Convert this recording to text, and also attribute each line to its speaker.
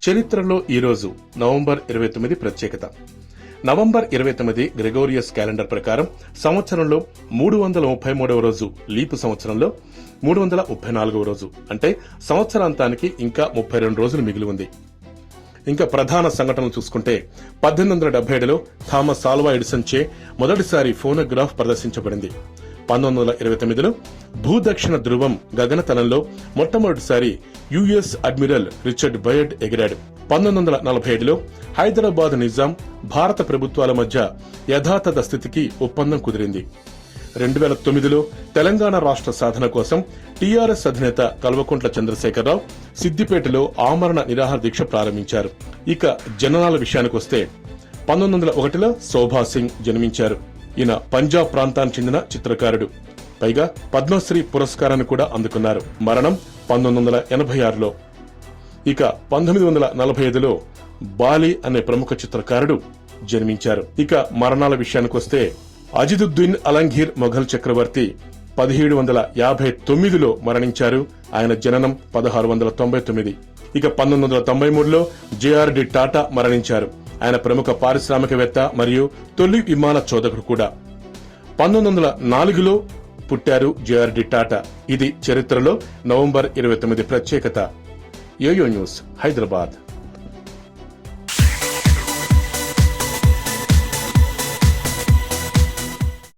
Speaker 1: చరిత్రలో ఈరోజు నవంబర్ 29 ప్రత్యేకత. నవంబర్ 29 గ్రెగోరియస్ క్యాలెండర్ ప్రకారం సంవత్సరంలో 333వ రోజు, లీపు సంవత్సరంలో 334వ రోజు. అంటే సంవత్సరాంతానికి ఇంకా 32 రోజులు మిగిలి ఉంది. ఇంకా ప్రధాన సంఘటనలు చూసుకుంటే 1877లో థామస్ ఆల్వా ఎడిసన్ చే మొదటిసారి ఫోనోగ్రాఫ్ ప్రదర్శించబడింది. 1929లో భూదక్షిణ ధ్రువం గగనతలంలో మొట్టమొదటిసారి యుఎస్ అడ్మిరల్ రిచర్డ్ బయర్డ్ ఎగిరాడు. 1947లో హైదరాబాద్ నిజాం, భారత ప్రభుత్వాల మధ్య యథాతథ స్థితికి ఒప్పందం కుదిరింది. 2009లో తెలంగాణ రాష్ట్ర సాధన కోసం టీఆర్ఎస్ అధినేత కల్వకుంట్ల చంద్రశేఖరరావు సిద్దిపేటలో ఆమరణ నిరాహార దీక్ష ప్రారంభించారు. ఇక జననాల విషయానికొస్తే 1901లో శోభా సింగ్ జన్మించారు. ఈయన పంజాబ్ ప్రాంతానికి చెందిన చిత్రకారుడు. పైగా పద్మశ్రీ పురస్కారాన్ని కూడా అందుకున్నారు. మరణం 1986లో. ఇక 1945లో బాలి అనే ప్రముఖ చిత్రకారుడు జన్మించారు. ఇక మరణాల విషయానికొస్తే అజిదుద్దీన్ అలంఘీర్ మొఘల్ చక్రవర్తి 1759లో మరణించారు. ఆయన జననం 1699. ఇక 1993లో జేఆర్డి టాటా మరణించారు. ఆయన ప్రముఖ పారిశ్రామికవేత్త మరియు తొలి విమాన చోదకుడు కూడా. 1904లో పుట్టారు జేఆర్డి టాటా. ఇది చరిత్రలో నవంబర్ 29 ప్రత్యేకత. YOYO news, Hyderabad.